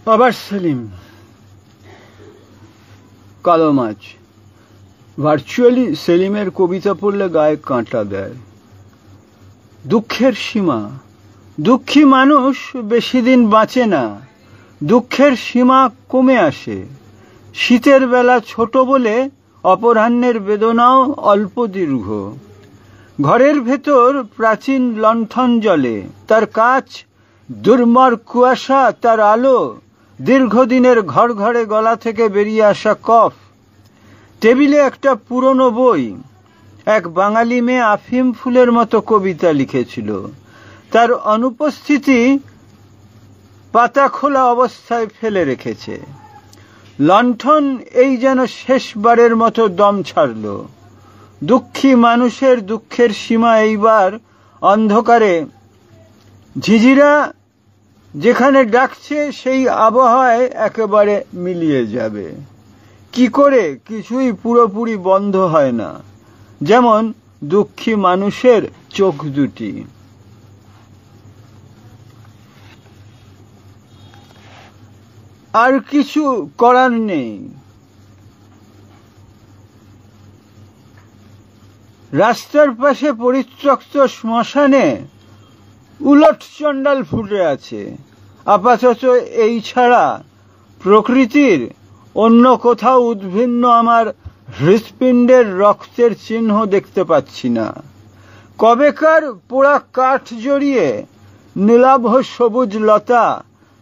আবার সেলিম, কালো মাছ। ভার্চুয়ালি সেলিমের কবিতা পড়লে গায়ে কাঁটা দেয়। দুঃখের সীমা। দুঃখী মানুষ বেশি দিন বাঁচে না, দুঃখের সীমা কমে আসে। শীতের বেলা ছোট বলে অপরাহ্নের বেদনাও অল্প দীর্ঘ। ঘরের ভেতর প্রাচীন লণ্ঠন জ্বলে, তার কাচ দুর্মর কুয়াশা, তার আলো দীর্ঘদিনের ঘর ঘরে গলা থেকে বেরিয়ে আসা কফ। টেবিলে একটা পুরনো বই, এক বাঙালি মেয়ে আফিম ফুলের মতো কবিতা লিখেছিল। তার অনুপস্থিতি পাতা খোলা অবস্থায় ফেলে রেখেছে। লণ্ঠন এই যেন শেষবারের মতো দম ছাড়ল। দুঃখী মানুষের দুঃখের সীমা এইবার অন্ধকারে। ঝিঝিরা যেখানে ডাকছে সেই আবহাওয়ায় একেবারে মিলিয়ে যাবে। কি করে কিছুই পুরোপুরি বন্ধ হয় না, যেমন দুঃখী মানুষের চোখ দুটি। আর কিছু করার নেই। রাস্তার পাশে পরিত্যক্ত শ্মশানে উলট চণ্ডাল ফুটে আছে। আপাতত এই ছাড়া প্রকৃতির অন্য কোথাও উদ্ভিন্ন আমার হৃৎপিণ্ডের রক্তের চিহ্ন দেখতে পাচ্ছি না। কবেকার পোড়া কাঠ জড়িয়ে নীলাভ সবুজ লতা,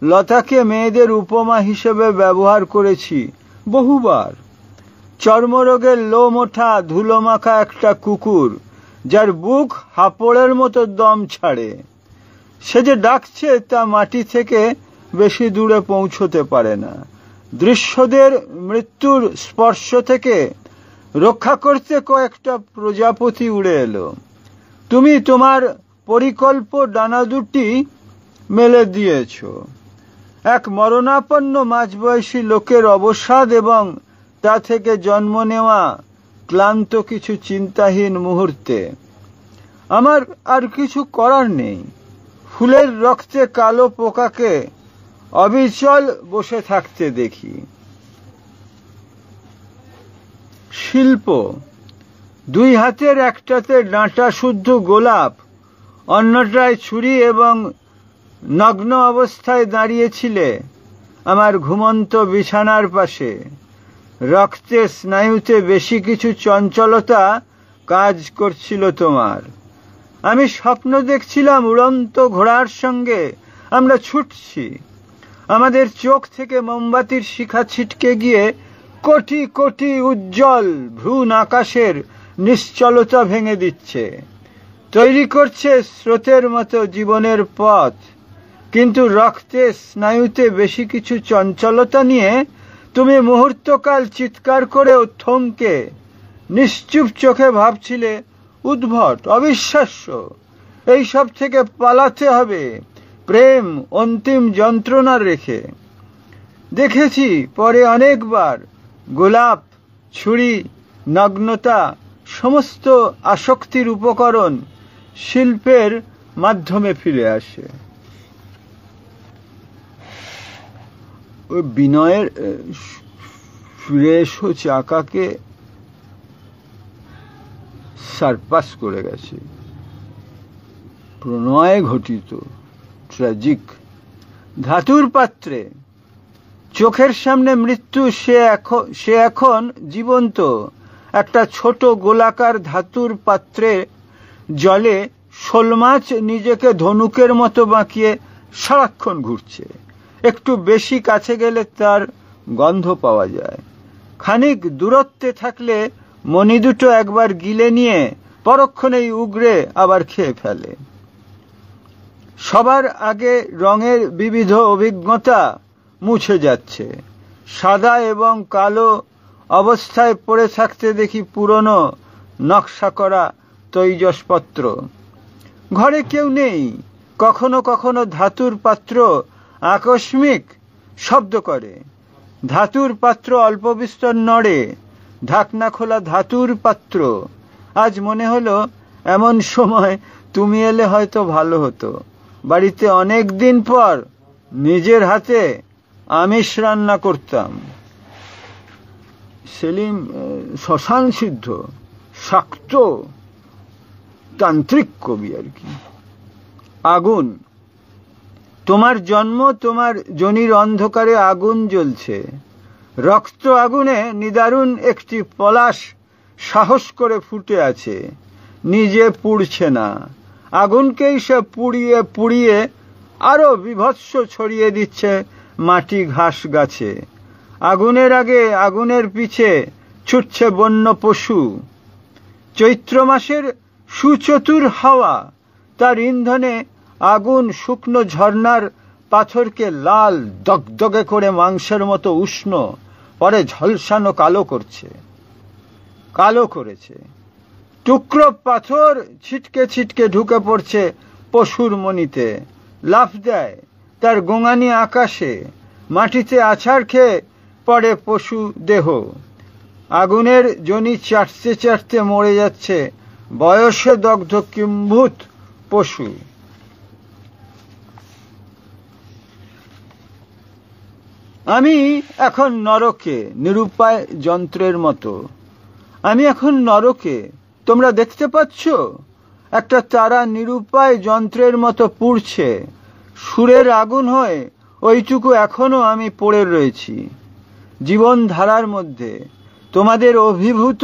লতাকে মেয়েদের উপমা হিসেবে ব্যবহার করেছি বহুবার। চর্মরোগের লোম ওঠা ধুলোমাখা একটা কুকুর, যার বুক হাঁপড়ের মতো দম ছাড়ে। সে যে ডাকছে তা মাটি থেকে বেশি দূরে পৌঁছতে পারে না। দৃশ্যদের মৃত্যুর স্পর্শ থেকে রক্ষা করতে কয়েকটা প্রজাপতি উড়ে এলো। তুমি তোমার পরিকল্প ডানা দুটি মেলে দিয়েছ এক মরণাপন্ন মাঝবয়সী লোকের অবসাদ এবং তা থেকে জন্ম নেওয়া ক্লান্ত কিছু চিন্তাহীন মুহূর্তে। আমার আর কিছু করার নেই। ফুলের রক্তে কালো পোকাকে অবিচল বসে থাকতে দেখি। শিল্প। দুই হাতের একটাতে ডাঁটা শুদ্ধ গোলাপ, অন্যটায় ছুরি, এবং নগ্ন অবস্থায় দাঁড়িয়েছিলে আমার ঘুমন্ত বিছানার পাশে। রক্তে স্নায়ুতে বেশি কিছু চঞ্চলতা কাজ করছিল তোমার। আমি স্বপ্ন দেখছিলাম উড়ন্ত ঘোড়ার সঙ্গে আমরা ছুটছি। আমাদের চোখ থেকে মোমবাতির শিখা ছিটকে গিয়ে কোটি কোটি উজ্জ্বল ভ্রূণ আকাশের নিশ্চলতা ভেঙে দিচ্ছে, তৈরি করছে স্রোতের মতো জীবনের পথ। কিন্তু রক্তে স্নায়ুতে বেশি কিছু চঞ্চলতা নিয়ে তুমি মুহূর্তকাল চিৎকার করেও থমকে নিশ্চুপ চোখে ভাবছিলে, উদ্ভট, অবিশ্বাস্য, এই সব থেকে পালাতে হবে প্রেম অন্তিম যন্ত্রণা রেখে। দেখেছি পরে অনেকবার গোলাপ, ছুরি, নগ্নতা, সমস্ত আসক্তির উপকরণ শিল্পের মাধ্যমে ফিরে আসে। ওই বিনয়ের ফিরে এসো চাকাকে সারপাস করে গেছে। প্রণয় ঘটিত, ট্র্যাজিক। ধাতুর পাত্রে চোখের সামনে মৃত্যু, সে এখন জীবন্ত। একটা ছোট গোলাকার ধাতুর পাত্রে জলে শোল মাছ নিজেকে ধনুকের মতো বাঁকিয়ে সারাক্ষণ ঘুরছে। একটু বেশি কাছে গেলে তার গন্ধ পাওয়া যায়। খানিক দূরত্বে থাকলে মণি দুটো একবার গিলে নিয়ে পরক্ষণেই উগরে আবার খেয়ে ফেলে। সবার আগে রঙের বিবিধ অভিজ্ঞতা মুছে যাচ্ছে। সাদা এবং কালো অবস্থায় পড়ে থাকতে দেখি পুরনো নকশা করা তৈজসপত্র। ঘরে কেউ নেই। কখনো কখনো ধাতুর পাত্র আকস্মিক শব্দ করে। ধাতুর পাত্র অল্প বিস্তর নড়ে। ঢাকনা খোলা ধাতুর পাত্র। আজ মনে হলো এমন সময় তুমি এলে হয়তো ভালো হতো। বাড়িতে অনেক দিন পর নিজের হাতে আমিষ রান্না করতাম। সেলিম শ্মশান সিদ্ধ শাক্ত তান্ত্রিক কবি আর কি। আগুন, তোমার জন্ম, তোমার যোনির অন্ধকারে আগুন জ্বলছে। রক্ত আগুনে নিদারুণ একটি পলাশ সাহস করে ফুটে আছে, নিজে পুড়ছে না, আগুনকেই সে পুড়িয়ে পুড়িয়ে আরো বিভৎস ছড়িয়ে দিচ্ছে মাটি ঘাস গাছে। আগুনের আগে আগুনের পিছে ছুটছে বন্য পশু। চৈত্র মাসের সুচতুর হাওয়া, তার ইন্ধনে আগুন শুকনো ঝর্ণার পাথরকে লাল দগদগে করে মাংসের মতো উষ্ণ, পরে ঝলসানো কালো করেছে। টুকরো পাথর ছিটকে ছিটকে ঢুকে পড়ছে পশুর মনিতে, লাফ দেয় তার গোঙানি আকাশে, মাটিতে আছাড় খেয়ে পড়ে পশু দেহ। আগুনের জনি চাটতে চাটতে মরে যাচ্ছে বয়সে দগ্ধ কিম্ভূত পশু। আমি এখন নরকে, নিরুপায় যন্ত্রের মতো। আমি এখন নরকে, তোমরা দেখতে পাচ্ছ? একটা তারা নিরুপায় যন্ত্রের মতো পুড়ছে, সুরের আগুন হয়ে ওইটুকু এখনো আমি পড়ে রয়েছি জীবন ধারার মধ্যে। তোমাদের অভিভূত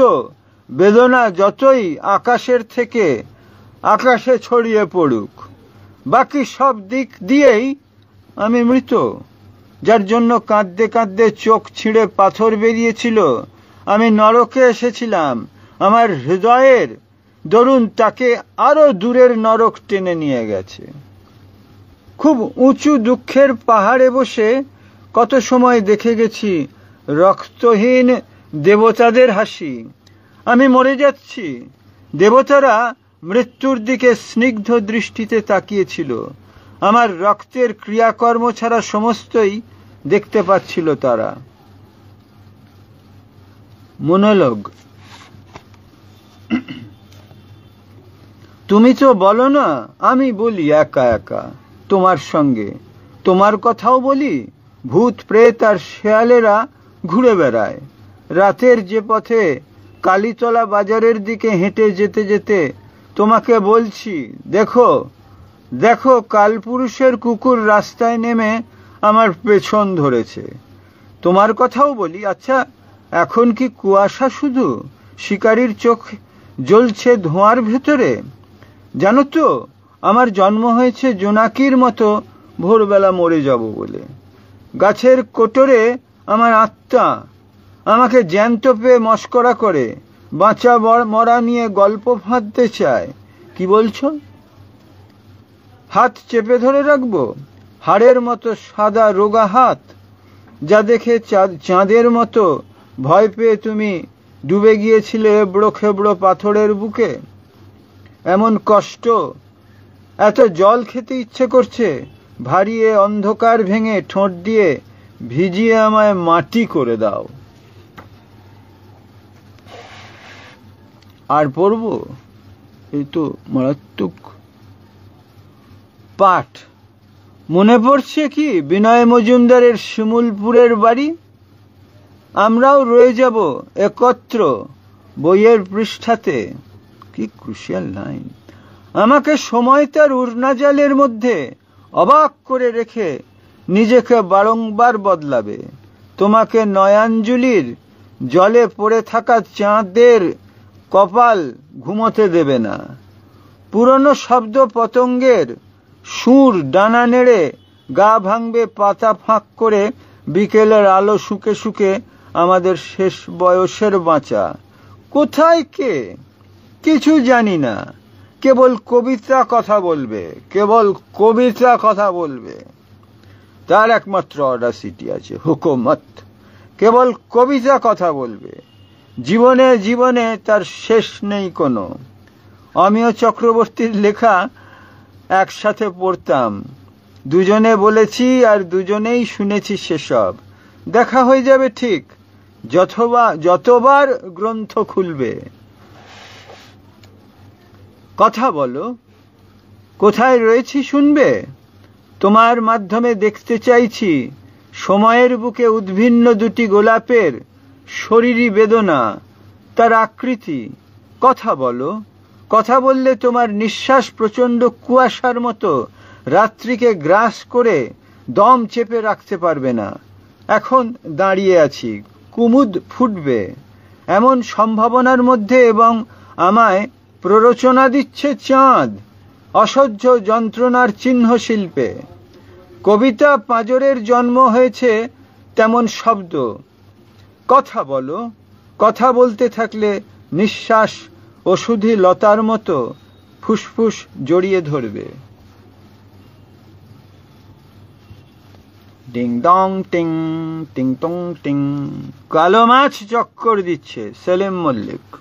বেদনা যতই আকাশের থেকে আকাশে ছড়িয়ে পড়ুক, বাকি সব দিক দিয়েই আমি মৃত। যার জন্য কাঁদতে কাঁদতে চোখ ছিঁড়ে পাথর বেরিয়েছিল, আমি নরকে এসেছিলাম। আমার হৃদয়ের দরুন তাকে আরো দূরের নরক টেনে নিয়ে গেছে। খুব উঁচু দুঃখের পাহাড়ে বসে কত সময় দেখে গেছি রক্তহীন দেবতাদের হাসি। আমি মরে যাচ্ছি, দেবতারা মৃত্যুর দিকে স্নিগ্ধ দৃষ্টিতে তাকিয়েছিল। আমার রক্তের ক্রিয়াকর্ম ছাড়া সমস্তই দেখতে পাচ্ছিল তারা। মনোলগ। তুমি তো বলো না, আমি বলি একা একা তোমার সঙ্গে। তোমার কথাও বলি। ভূত প্রেত আর শেয়ালেরা ঘুরে বেড়ায়। রাতের যে পথে কালীতলা বাজারের দিকে হেঁটে যেতে যেতে তোমাকে বলছি, দেখো দেখো, কালপুরুষের কুকুর রাস্তায় নেমে আমার পেছন ধরেছে। তোমার কথাও বলি। আচ্ছা, এখন কি কুয়াশা শুধু? শিকারীর চোখ জ্বলছে ধোঁয়ার ভেতরে। জানো তো, আমার জন্ম হয়েছে জোনাকির মতো ভোরবেলা মরে যাব বলে। গাছের কোটরে আমার আত্মা আমাকে জ্যান্ত পেয়ে মস্করা করে, বাঁচা মরা নিয়ে গল্প ফাঁদতে চায়। কি বলছো? হাত চেপে ধরে রাখবো? হাড়ের মতো সাদা রোগা হাত, যা দেখে চাঁদের মতো ভয় পেয়ে তুমি ডুবে গিয়েছিলে এবড়ো খেবড়ো পাথরের বুকে। এমন কষ্ট, এত জল খেতে ইচ্ছে করছে। ভারিয়ে অন্ধকার ভেঙে ঠোঁট দিয়ে ভিজিয়ে আমায় মাটি করে দাও। আর পড়ব? এই তো মারাত্মক পাঠ। মনে পড়ছে কি বিনয় মজুমদারের শিমুলপুরের বাড়ি? আমরাও রয়ে যাব একত্র বইয়ের পৃষ্ঠাতে। কি ক্রুশিয়াল লাইন! আমাকে সময় তার উড়নাজালের মধ্যে অবাক করে রেখে নিজেকে বারংবার বদলাবে। তোমাকে নয়াঞ্জলির জলে পড়ে থাকা চাঁদের কপাল ঘুমোতে দেবে না। পুরনো শব্দ পতঙ্গের সুর ডানা নেড়ে গা ভাঙবে পাতা ফাঁক করে। বিকেলের আলো শুকে শুকে আমাদের শেষ বয়সের বাঁচা। কোথায় কে? কিছু জানি না। কেবল কবিতা কথা বলবে, কেবল কবিতা কথা বলবে। তার একমাত্র অডাসিটি আছে, হুকুমত। কেবল কবিতা কথা বলবে। জীবনে জীবনে তার শেষ নেই কোনো। অমিয় চক্রবর্তীর লেখা একসাথে পড়তাম। দুজনে বলেছি আর দুজনেই শুনেছি সেসব। দেখা হয়ে যাবে ঠিক যতবার গ্রন্থ খুলবে। কথা বলো, কোথায় রয়েছি শুনবে? তোমার মাধ্যমে দেখতে চাইছি সময়ের বুকে উদ্ভিন্ন দুটি গোলাপের শরীরী বেদনা, তার আকৃতি। কথা বলো, কথা বললে তোমার নিঃশ্বাস প্রচণ্ড কুয়াশার মতো রাত্রিকে গ্রাস করে দম চেপে রাখতে পারবে না। এখন দাঁড়িয়ে আছি, কুমুদ ফুটবে এমন সম্ভাবনার মধ্যে, এবং আমায় প্ররোচনা দিচ্ছে চাঁদ অসহ্য যন্ত্রণার চিহ্ন শিল্পে। কবিতা পাঁজরের জন্ম হয়েছে তেমন শব্দ। কথা বলো, কথা বলতে থাকলে নিঃশ্বাস ওষুধি লতার মতো ফুসফুস জড়িয়ে ধরবে। ডিং ডং টিং, টিং টং টিং। কালো মাছ চক্কর দিচ্ছে, সেলিম মল্লিক।